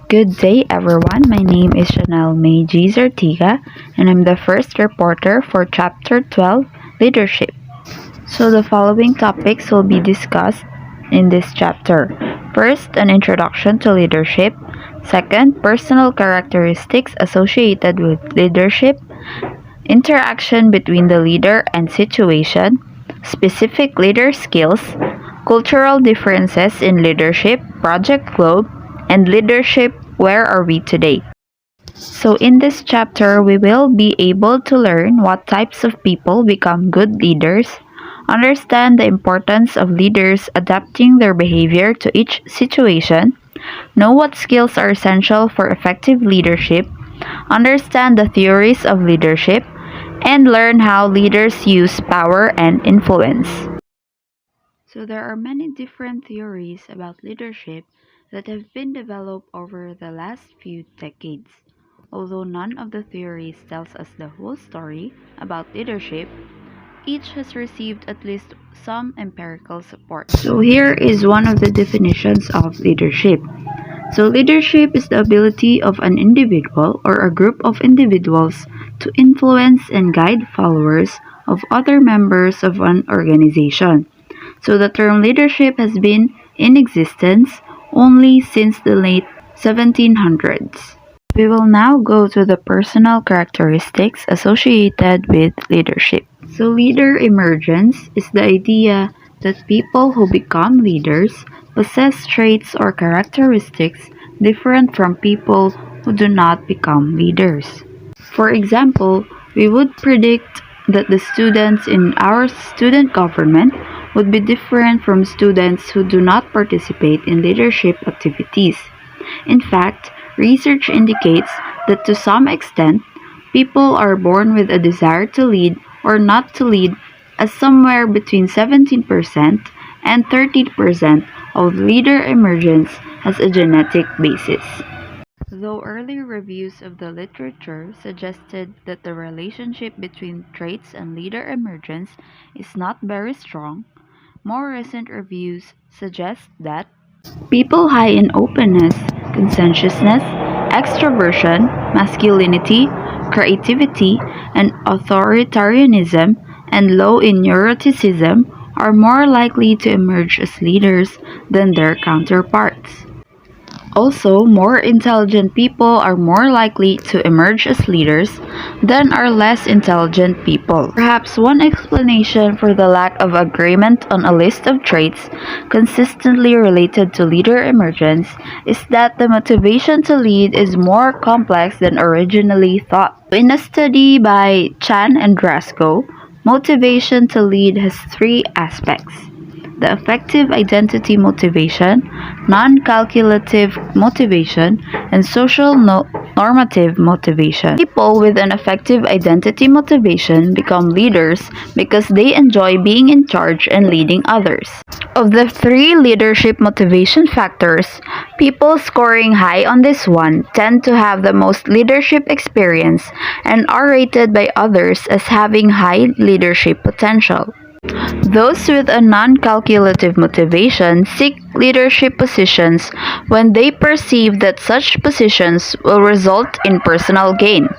Good day, everyone. My name is Chanel May G. Zartiga, and I'm the first reporter for Chapter 12 Leadership. So, the following topics will be discussed in this chapter. First, an introduction to leadership. Second, personal characteristics associated with leadership. Interaction between the leader and situation. Specific leader skills. Cultural differences in leadership, Project Globe, and leadership, where are we today? So, in this chapter, we will be able to learn what types of people become good leaders, understand the importance of leaders adapting their behavior to each situation, know what skills are essential for effective leadership, understand the theories of leadership, and learn how leaders use power and influence. So, there are many different theories about leadership that have been developed over the last few decades. Although none of the theories tells us the whole story about leadership, each has received at least some empirical support. So here is one of the definitions of leadership. So leadership is the ability of an individual or a group of individuals to influence and guide followers of other members of an organization. So the term leadership has been in existence only since the late 1700s. We will now go to the personal characteristics associated with leadership. So leader emergence is the idea that people who become leaders possess traits or characteristics different from people who do not become leaders. For example, we would predict that the students in our student government would be different from students who do not participate in leadership activities. In fact, research indicates that to some extent, people are born with a desire to lead or not to lead, as somewhere between 17% and 30% of leader emergence has a genetic basis. Though early reviews of the literature suggested that the relationship between traits and leader emergence is not very strong, more recent reviews suggest that people high in openness, conscientiousness, extroversion, masculinity, creativity, and authoritarianism, and low in neuroticism are more likely to emerge as leaders than their counterparts. Also, more intelligent people are more likely to emerge as leaders than are less intelligent people. Perhaps one explanation for the lack of agreement on a list of traits consistently related to leader emergence is that the motivation to lead is more complex than originally thought. In a study by Chan and Drasko, motivation to lead has three aspects: the affective identity motivation, non-calculative motivation, and social normative motivation. People with an affective identity motivation become leaders because they enjoy being in charge and leading others. Of the three leadership motivation factors, people scoring high on this one tend to have the most leadership experience and are rated by others as having high leadership potential. Those with a non-calculative motivation seek leadership positions when they perceive that such positions will result in personal gain.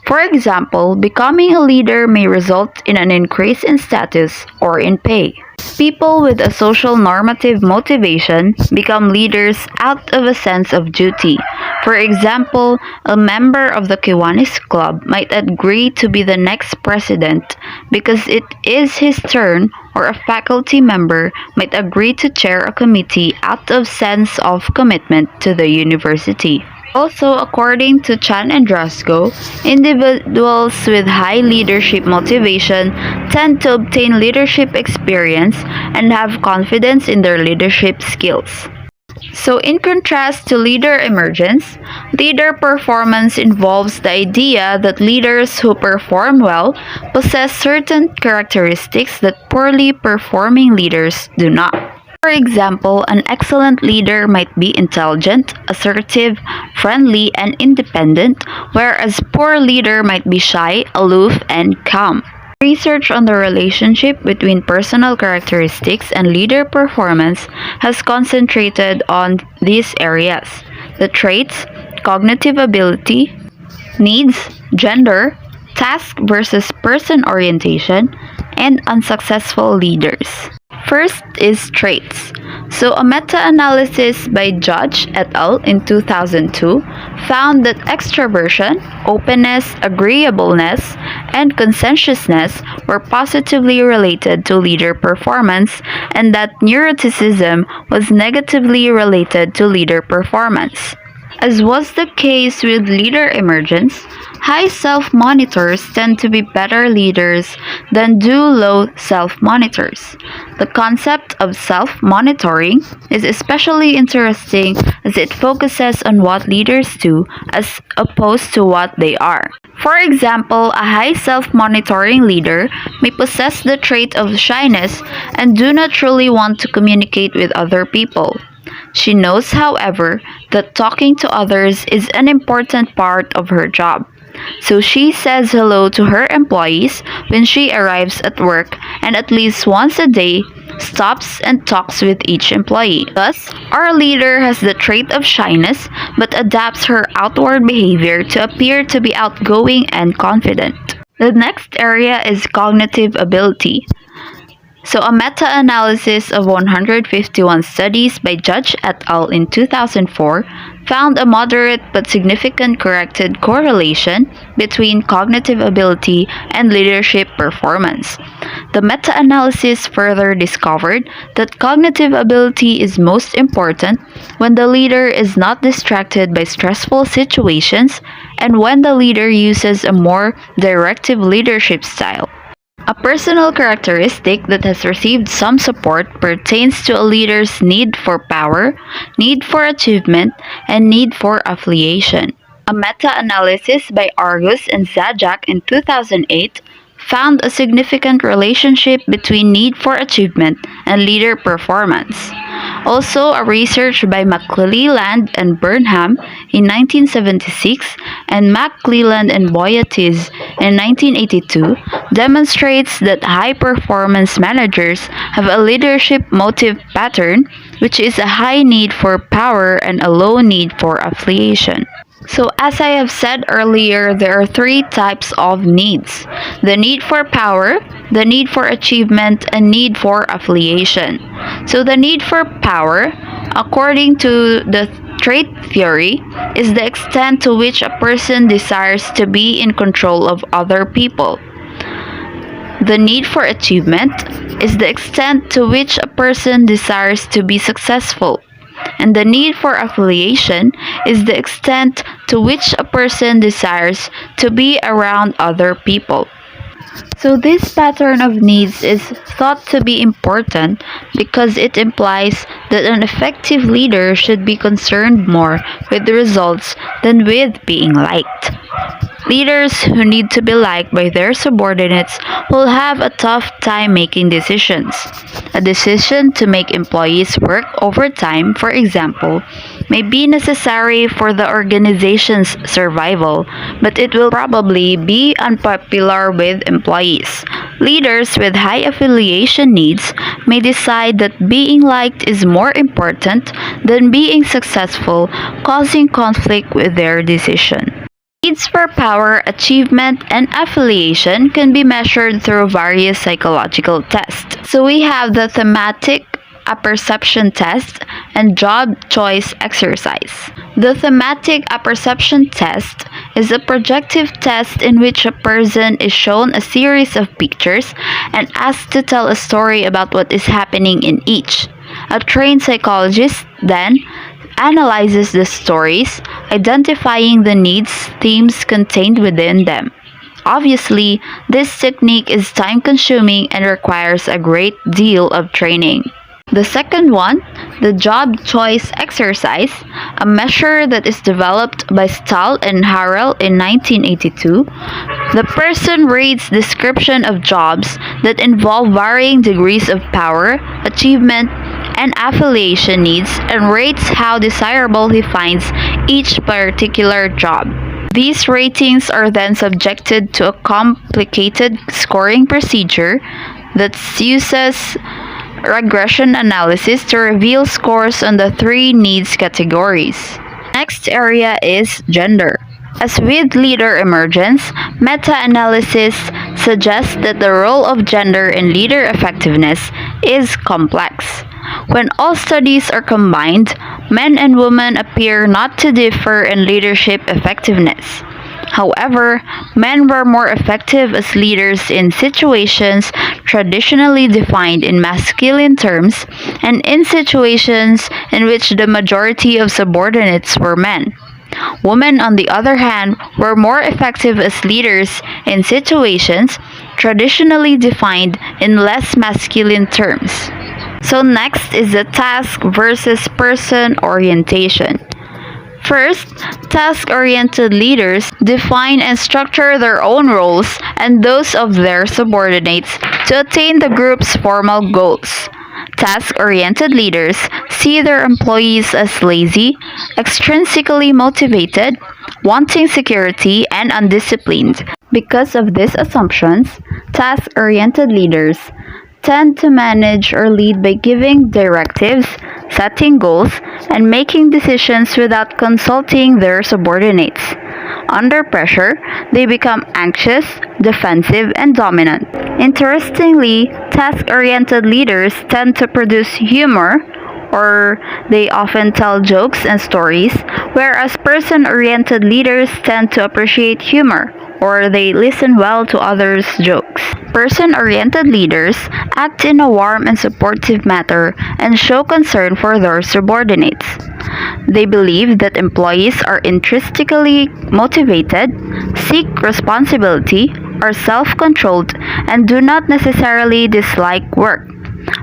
For example, becoming a leader may result in an increase in status or in pay. People with a social normative motivation become leaders out of a sense of duty. For example, a member of the Kiwanis Club might agree to be the next president because it is his turn, or a faculty member might agree to chair a committee out of sense of commitment to the university. Also, according to Chan and Drasko, individuals with high leadership motivation tend to obtain leadership experience and have confidence in their leadership skills. So, in contrast to leader emergence, leader performance involves the idea that leaders who perform well possess certain characteristics that poorly performing leaders do not. For example, an excellent leader might be intelligent, assertive, friendly, and independent, whereas a poor leader might be shy, aloof, and calm. Research on the relationship between personal characteristics and leader performance has concentrated on these areas. the traits, cognitive ability, needs, gender, task versus person orientation, and unsuccessful leaders. First is traits. So, a meta analysis by Judge et al. In 2002 found that extroversion, openness, agreeableness, and conscientiousness were positively related to leader performance, and that neuroticism was negatively related to leader performance. As was the case with leader emergence, high self-monitors tend to be better leaders than do low self-monitors. The concept of self-monitoring is especially interesting as it focuses on what leaders do as opposed to what they are. For example, a high self-monitoring leader may possess the trait of shyness and do not truly want to communicate with other people. She knows, however, that talking to others is an important part of her job. So she says hello to her employees when she arrives at work and at least once a day stops and talks with each employee. Thus, our leader has the trait of shyness but adapts her outward behavior to appear to be outgoing and confident. The next area is cognitive ability. So, a meta-analysis of 151 studies by Judge et al. In 2004 found a moderate but significant corrected correlation between cognitive ability and leadership performance. The meta-analysis further discovered that cognitive ability is most important when the leader is not distracted by stressful situations and when the leader uses a more directive leadership style. A personal characteristic that has received some support pertains to a leader's need for power, need for achievement, and need for affiliation. A meta-analysis by Argus and Zajac in 2008 found a significant relationship between need for achievement and leader performance. Also, a research by McClelland and Burnham in 1976 and McClelland and Boyatis in 1982 demonstrates that high-performance managers have a leadership motive pattern, which is a high need for power and a low need for affiliation. So, as I have said earlier, there are three types of needs: the need for power, the need for achievement, and need for affiliation. So, the need for power, according to the trait theory, is the extent to which a person desires to be in control of other people. The need for achievement is the extent to which a person desires to be successful. And the need for affiliation is the extent to which a person desires to be around other people. So this pattern of needs is thought to be important because it implies that an effective leader should be concerned more with the results than with being liked. Leaders who need to be liked by their subordinates will have a tough time making decisions. A decision to make employees work overtime, for example, may be necessary for the organization's survival, but it will probably be unpopular with employees. Leaders with high affiliation needs may decide that being liked is more important than being successful, causing conflict with their decision. Needs for power, achievement, and affiliation can be measured through various psychological tests. So we have the thematic apperception test and job choice exercise. The thematic apperception test is a projective test in which a person is shown a series of pictures and asked to tell a story about what is happening in each. A trained psychologist then analyzes the stories, identifying the needs, themes contained within them. Obviously, this technique is time-consuming and requires a great deal of training. The second one, the job choice exercise, a measure that is developed by Stahl and Harrell in 1982. The person reads description of jobs that involve varying degrees of power, achievement, and affiliation needs and rates how desirable he finds each particular job. These ratings are then subjected to a complicated scoring procedure that uses regression analysis to reveal scores on the three needs categories. Next area is gender. As with leader emergence, meta-analysis suggests that the role of gender in leader effectiveness is complex. When all studies are combined, men and women appear not to differ in leadership effectiveness. However, men were more effective as leaders in situations traditionally defined in masculine terms and in situations in which the majority of subordinates were men. Women, on the other hand, were more effective as leaders in situations traditionally defined in less masculine terms. So next is the task versus person orientation. First, task-oriented leaders define and structure their own roles and those of their subordinates to attain the group's formal goals. Task-oriented leaders see their employees as lazy, extrinsically motivated, wanting security, and undisciplined. Because of these assumptions, task-oriented leaders tend to manage or lead by giving directives, setting goals, and making decisions without consulting their subordinates. Under pressure, they become anxious, defensive, and dominant. Interestingly, task-oriented leaders tend to produce humor, or they often tell jokes and stories, whereas person-oriented leaders tend to appreciate humor, or they listen well to others' jokes. Person-oriented leaders act in a warm and supportive manner and show concern for their subordinates. They believe that employees are intrinsically motivated, seek responsibility, are self-controlled, and do not necessarily dislike work.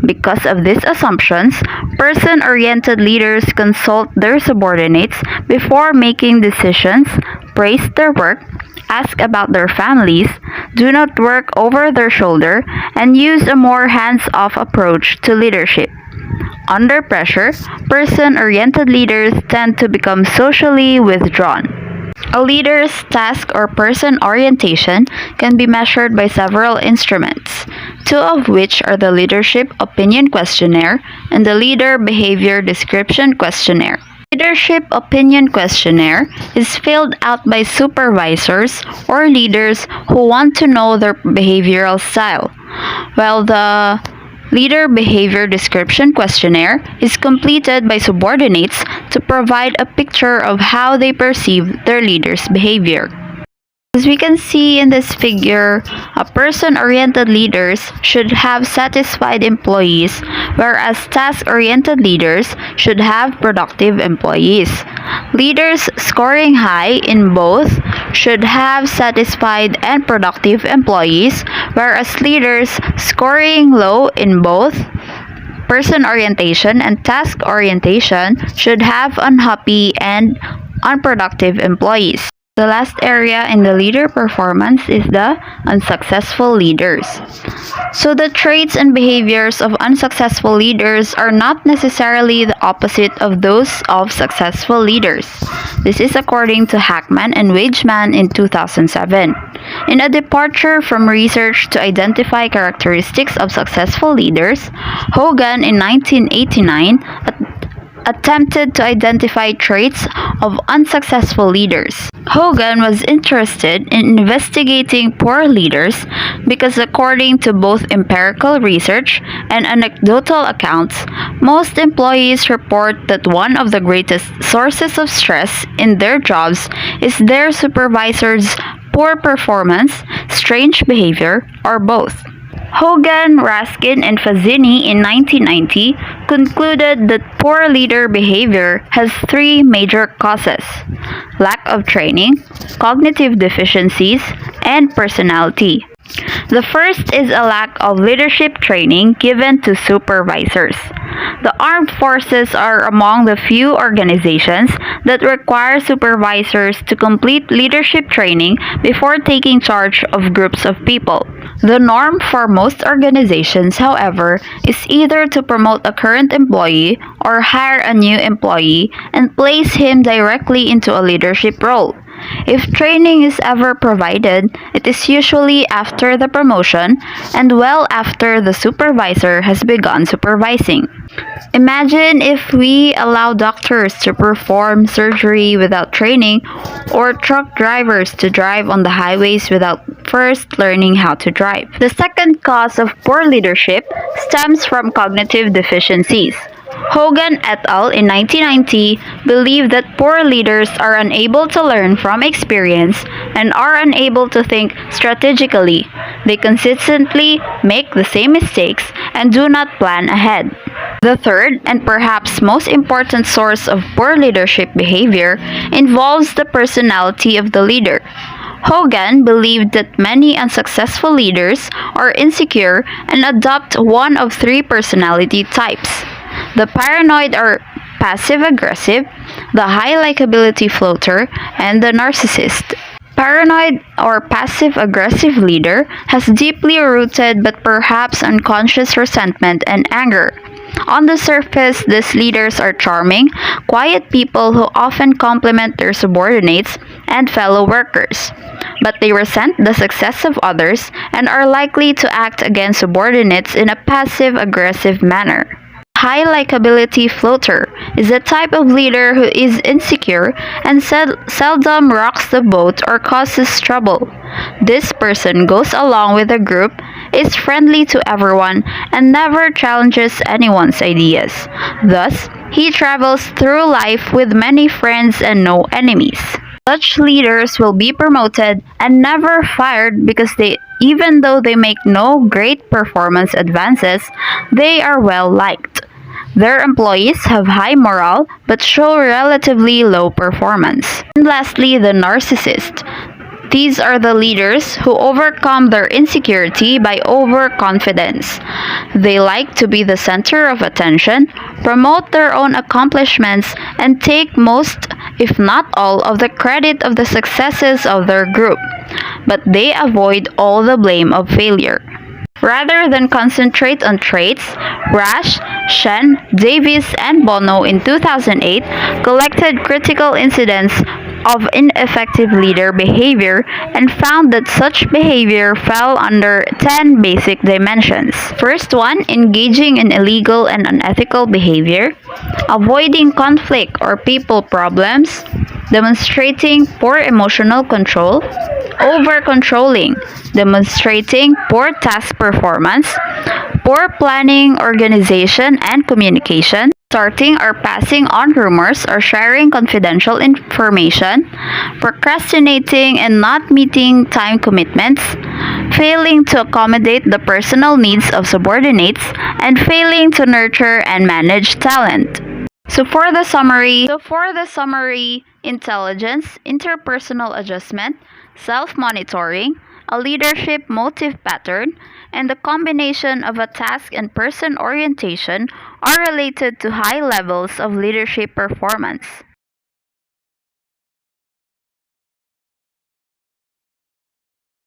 Because of these assumptions, person-oriented leaders consult their subordinates before making decisions, praise their work, ask about their families, do not work over their shoulder, and use a more hands-off approach to leadership. Under pressure, person-oriented leaders tend to become socially withdrawn. A leader's task or person orientation can be measured by several instruments, two of which are the Leadership Opinion Questionnaire and the Leader Behavior Description Questionnaire. Leadership Opinion Questionnaire is filled out by supervisors or leaders who want to know their behavioral style, while the Leader Behavior Description Questionnaire is completed by subordinates to provide a picture of how they perceive their leader's behavior. As we can see in this figure, a person-oriented leaders should have satisfied employees, whereas task-oriented leaders should have productive employees. Leaders scoring high in both should have satisfied and productive employees, whereas leaders scoring low in both person orientation and task orientation should have unhappy and unproductive employees. The last area in the leader performance is the unsuccessful leaders. So the traits and behaviors of unsuccessful leaders are not necessarily the opposite of those of successful leaders. This is according to Hackman and Wageman in 2007. In a departure from research to identify characteristics of successful leaders, Hogan in 1989 attempted to identify traits of unsuccessful leaders. Hogan was interested in investigating poor leaders because according to both empirical research and anecdotal accounts, most employees report that one of the greatest sources of stress in their jobs is their supervisor's poor performance, strange behavior, or both. Hogan, Raskin, and Fazzini in 1990 concluded that poor leader behavior has three major causes: lack of training, cognitive deficiencies, and personality. The first is a lack of leadership training given to supervisors. The armed forces are among the few organizations that require supervisors to complete leadership training before taking charge of groups of people. The norm for most organizations, however, is either to promote a current employee or hire a new employee and place him directly into a leadership role. If training is ever provided, it is usually after the promotion and well after the supervisor has begun supervising. Imagine if we allow doctors to perform surgery without training or truck drivers to drive on the highways without first learning how to drive. The second cause of poor leadership stems from cognitive deficiencies. Hogan et al. In 1990 believed that poor leaders are unable to learn from experience and are unable to think strategically. They consistently make the same mistakes and do not plan ahead. The third and perhaps most important source of poor leadership behavior involves the personality of the leader. Hogan believed that many unsuccessful leaders are insecure and adopt one of three personality types: the paranoid or passive aggressive, the high likability floater, and the narcissist. Paranoid or passive aggressive leader has deeply rooted but perhaps unconscious resentment and anger. On the surface, these leaders are charming, quiet people who often compliment their subordinates and fellow workers. But they resent the success of others and are likely to act against subordinates in a passive-aggressive manner. High likability floater is a type of leader who is insecure and seldom rocks the boat or causes trouble. This person goes along with the group, is friendly to everyone, and never challenges anyone's ideas. Thus, he travels through life with many friends and no enemies. Such leaders will be promoted and never fired because even though they make no great performance advances, they are well liked. Their employees have high morale but show relatively low performance. And lastly, the narcissist. These are the leaders who overcome their insecurity by overconfidence. They like to be the center of attention, promote their own accomplishments, and take most, if not all, of the credit of the successes of their group. But they avoid all the blame of failure. Rather than concentrate on traits, Rash, Shen, Davis, and Bono in 2008 collected critical incidents of ineffective leader behavior and found that such behavior fell under 10 basic dimensions. First one, engaging in illegal and unethical behavior, avoiding conflict or people problems, demonstrating poor emotional control, over-controlling, demonstrating poor task performance, poor planning, organization, and communication, starting or passing on rumors or sharing confidential information, procrastinating and not meeting time commitments, failing to accommodate the personal needs of subordinates, and failing to nurture and manage talent. So for the summary, intelligence, interpersonal adjustment, self-monitoring, a leadership motive pattern, and the combination of a task and person orientation are related to high levels of leadership performance.